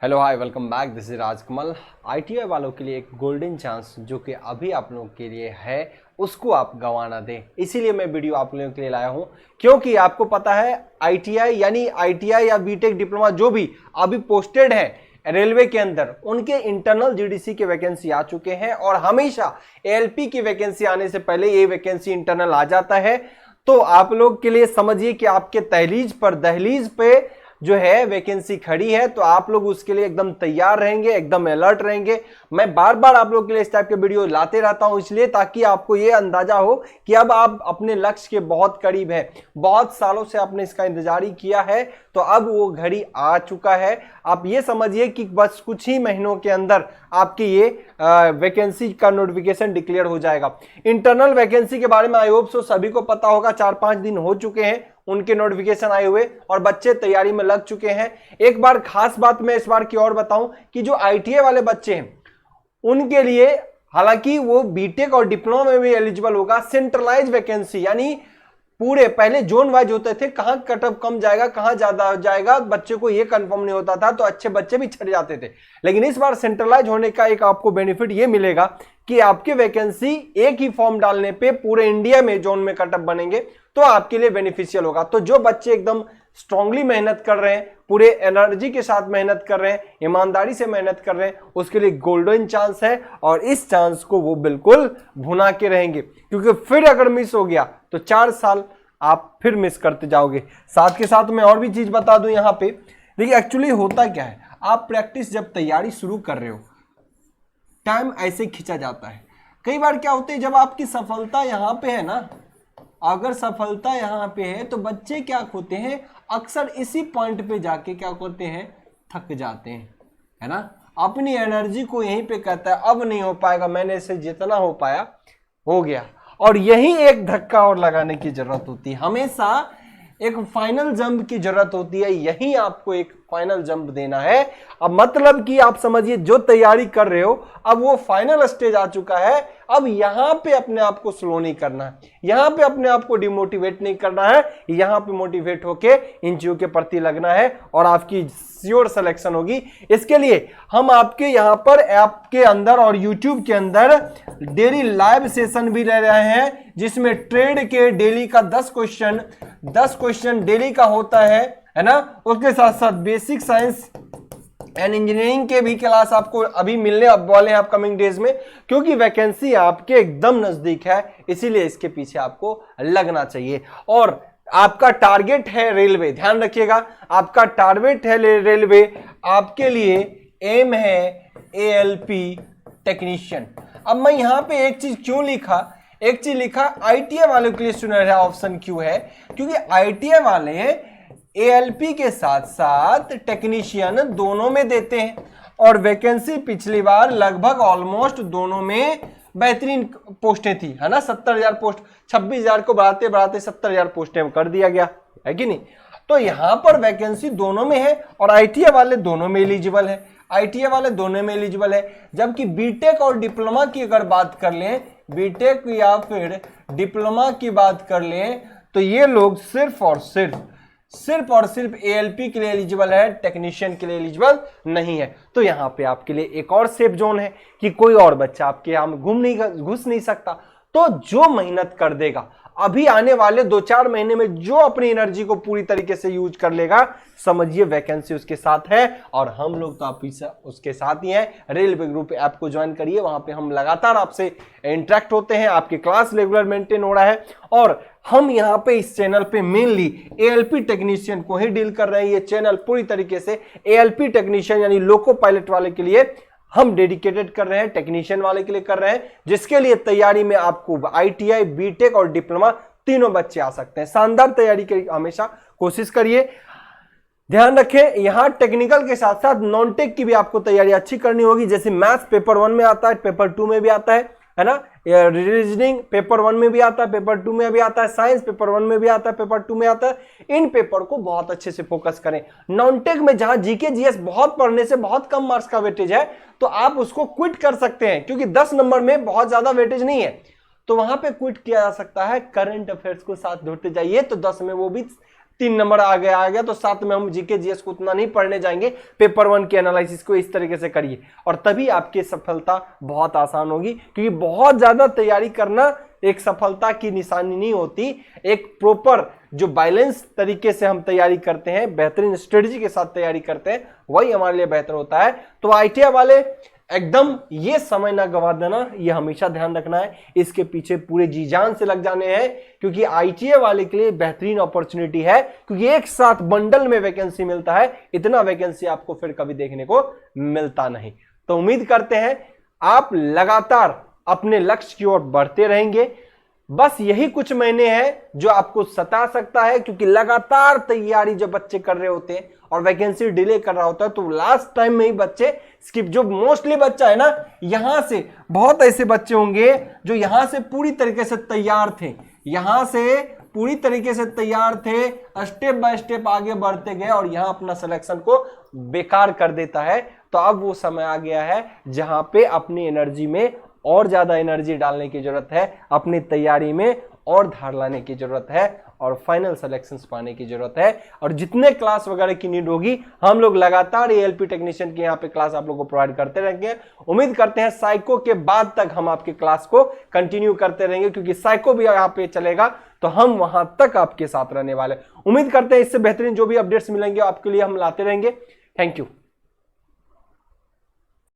Hello hi welcome back, this is Rajkamal. ITI वालों के लिए एक गोल्डन चांस जो कि अभी आप लोगों के लिए है, उसको आप गंवाना दें। इसीलिए मैं वीडियो आप लोगों के लिए लाया हूं, क्योंकि आपको पता है आईटीआई यानी आईटीआई या बीटेक डिप्लोमा जो भी अभी पोस्टेड है रेलवे के अंदर, उनके इंटरनल जीडीसी के वैकेंसी आ चुके हैं और हमेशा एएलपी की वैकेंसी आने से पहले ये वैकेंसी इंटरनल आ जाता है। तो आप लोग के लिए समझिए कि आपके दहलीज पे जो है वैकेंसी खड़ी है, तो आप लोग उसके लिए एकदम तैयार रहेंगे, एकदम अलर्ट रहेंगे। मैं बार बार आप लोगों के लिए इस टाइप के वीडियो लाते रहता हूं, इसलिए ताकि आपको ये अंदाजा हो कि अब आप अपने लक्ष्य के बहुत करीब है। बहुत सालों से आपने इसका इंतजार ही किया है, तो अब वो घड़ी आ चुका है। आप ये समझिए कि बस कुछ ही महीनों के अंदर आपकी ये वैकेंसी का नोटिफिकेशन डिक्लेयर हो जाएगा। इंटरनल वैकेंसी के बारे में आई होप सो सभी को पता होगा, 4-5 दिन हो चुके हैं उनके नोटिफिकेशन आए हुए और बच्चे तैयारी में लग चुके हैं। एक बार खास बात मैं इस बार की और बताऊं कि जो आईटीआई वाले बच्चे हैं उनके लिए, हालांकि वो बीटेक और डिप्लोमा में भी एलिजिबल होगा, सेंट्रलाइज वैकेंसी यानी पूरे पहले जोन वाइज होते थे, कहां कट ऑफ कम जाएगा कहां ज्यादा जाएगा बच्चे को ये कंफर्म नहीं होता था, तो अच्छे बच्चे भी छट जाते थे। लेकिन इस बार सेंट्रलाइज होने का एक आपको बेनिफिट ये मिलेगा कि आपके वैकेंसी एक ही फॉर्म डालने पे पूरे इंडिया में जोन में कट ऑफ बनेंगे, तो आपके लिए बेनिफिशियल होगा। तो जो बच्चे एकदम स्ट्रांगली मेहनत कर रहे हैं, पूरे एनर्जी के साथ मेहनत कर रहे हैं, ईमानदारी से मेहनत कर रहे हैं, उसके लिए गोल्डन चांस है और इस चांस को वो बिल्कुल भुना के रहेंगे, क्योंकि फिर अगर मिस हो गया तो 4 साल आप फिर मिस करते जाओगे। साथ के साथ मैं और भी चीज बता दूं यहां पे, देखिए एक्चुअली होता क्या है, आप प्रैक्टिस जब तैयारी शुरू कर रहे हो, टाइम ऐसे खिंचा जाता है। कई बार क्या होता है, जब आपकी सफलता यहां पे है ना, अगर सफलता यहां पे है तो बच्चे क्या होते हैं, अक्सर इसी पॉइंट पे जाके क्या करते हैं, थक जाते हैं, है ना। अपनी एनर्जी को यहीं पे कहता है अब नहीं हो पाएगा, मैंने से जितना हो पाया हो गया। और यही एक धक्का और लगाने की जरूरत होती है, हमेशा एक फाइनल जंप की जरूरत होती है। यही आपको एक फाइनल जंप देना है। अब मतलब कि आप समझिए जो तैयारी कर रहे हो अब वो फाइनल स्टेज आ चुका है। अब यहां पे अपने आप को स्लो नहीं करना है, यहां पे अपने आप को डिमोटिवेट नहीं करना है, यहां पे मोटिवेट होके इन चीजों के प्रति लगना है और आपकी श्योर सिलेक्शन होगी। इसके लिए हम आपके यहां पर ऐप के अंदर और यूट्यूब के अंदर डेली लाइव सेशन भी ले रहे हैं, जिसमें ट्रेड के डेली का 10 क्वेश्चन डेली का होता है ना। उसके साथ साथ बेसिक साइंस एंड इंजीनियरिंग के भी क्लास आपको अभी मिलने वाले हैं अपकमिंग डेज में, क्योंकि वैकेंसी आपके एकदम नजदीक है, इसीलिए इसके पीछे आपको लगना चाहिए। और आपका टारगेट है रेलवे, ध्यान रखिएगा, आपका टारगेट है रेलवे, आपके लिए एम है एएलपी टेक्नीशियन। अब मैं यहां पे एक चीज क्यों लिखा, आईटीआई वालों के लिए सुनहरा ऑप्शन क्यों है, क्योंकि आईटीआई वाले एएलपी के साथ साथ टेक्नीशियन दोनों में देते हैं और वैकेंसी पिछली बार लगभग ऑलमोस्ट दोनों में बेहतरीन पोस्टें थी, है ना। 70,000 पोस्ट, 26,000 को बढ़ाते बढ़ाते 70,000 पोस्टें कर दिया गया है कि नहीं। तो यहां पर वैकेंसी दोनों में है और आईटीआई वाले दोनों में एलिजिबल है, जबकि बीटेक और डिप्लोमा की अगर बात कर लें, बीटेक या फिर डिप्लोमा की बात कर लें, तो ये लोग सिर्फ और सिर्फ एएलपी के लिए एलिजिबल है, टेक्नीशियन के लिए एलिजिबल नहीं है। तो यहां पे आपके लिए एक और सेफ जोन है कि कोई और बच्चा आपके यहां में घुस नहीं सकता। तो जो मेहनत कर देगा अभी आने वाले 2-4 महीने में, जो अपनी एनर्जी को पूरी तरीके से यूज कर लेगा, समझिए वैकेंसी उसके साथ है और हम लोग तो आप उसके साथ ही हैं। रेलवे ग्रुप ऐप को ज्वाइन करिए, वहां पे हम लगातार आपसे इंटरेक्ट होते हैं, आपकी क्लास रेगुलर मेंटेन हो रहा है और हम यहां पे इस चैनल पे मेनली एएलपी टेक्नीशियन को ही डील कर रहे हैं। ये चैनल पूरी तरीके से एएलपी टेक्नीशियन यानी लोको पायलट वाले के लिए हम डेडिकेटेड कर रहे हैं, टेक्नीशियन वाले के लिए कर रहे हैं, जिसके लिए तैयारी में आपको आईटीआई, बीटेक और डिप्लोमा तीनों बच्चे आ सकते हैं। शानदार तैयारी की हमेशा कोशिश करिए। ध्यान रखें, यहां टेक्निकल के साथ साथ नॉन टेक की भी आपको तैयारी अच्छी करनी होगी। जैसे मैथ्स पेपर 1 में आता है, पेपर 2 में भी आता है ना। रीजनिंग पेपर 1 में भी आता है, पेपर 2 में भी आता है, साइंस पेपर 1 में भी आता है, पेपर 2 में आता है। इन पेपर को बहुत अच्छे से फोकस करें। नॉन टेक में जहां जीके जीएस बहुत पढ़ने से बहुत कम मार्क्स का वेटेज है, तो आप उसको क्विट कर सकते हैं, क्योंकि 10 नंबर में बहुत ज्यादा वेटेज नहीं है, तो वहां पे क्विट किया जा सकता है। करंट अफेयर्स को साथ जोड़ते जाइए तो 10 में वो भी 3 नंबर आ गया तो साथ में हम जीके जीएस को उतना नहीं पढ़ने जाएंगे, पेपर 1 के एनालिसिस को इस तरीके से करिए और तभी आपकी सफलता बहुत आसान होगी। क्योंकि बहुत ज्यादा तैयारी करना एक सफलता की निशानी नहीं होती, एक प्रॉपर जो बैलेंस तरीके से हम तैयारी करते हैं, बेहतरीन स्ट्रेटजी के साथ तैयारी करते हैं, वही हमारे लिए बेहतर होता है। तो आईटीआई वाले एकदम ये समय ना गवा देना, ये हमेशा ध्यान रखना है, इसके पीछे पूरे जी जान से लग जाने हैं, क्योंकि आईटीआई वाले के लिए बेहतरीन अपॉर्चुनिटी है, क्योंकि एक साथ बंडल में वैकेंसी मिलता है, इतना वैकेंसी आपको फिर कभी देखने को मिलता नहीं। तो उम्मीद करते हैं आप लगातार अपने लक्ष्य की ओर बढ़ते रहेंगे। बस यही कुछ महीने हैं जो आपको सता सकता है, क्योंकि लगातार तैयारी जब बच्चे कर रहे होते हैं और वैकेंसी डिले कर रहा होता है तो लास्ट टाइम में ही बच्चे स्किप, जो मोस्टली बच्चा है ना, यहां से बहुत ऐसे बच्चे होंगे जो यहां से पूरी तरीके से तैयार थे, यहां से पूरी तरीके से तैयार थे, स्टेप बाय स्टेप आगे बढ़ते गए और यहां अपना सिलेक्शन को बेकार कर देता है। तो अब वो समय आ गया है जहां पे अपनी एनर्जी में और ज्यादा एनर्जी डालने की जरूरत है, अपनी तैयारी में और धार लाने की जरूरत है और फाइनल सिलेक्शंस पाने की जरूरत है। और जितने क्लास वगैरह की नीड होगी हम लोग लगातार एएलपी टेक्नीशियन के यहाँ पे क्लास आप लोगों को प्रोवाइड करते रहेंगे। उम्मीद करते हैं साइको के बाद तक हम आपके क्लास को कंटिन्यू करते रहेंगे, क्योंकि साइको भी यहाँ पे चलेगा तो हम वहां तक आपके साथ रहने वाले। उम्मीद करते हैं इससे बेहतरीन जो भी अपडेट्स मिलेंगे आपके लिए हम लाते रहेंगे। Thank you.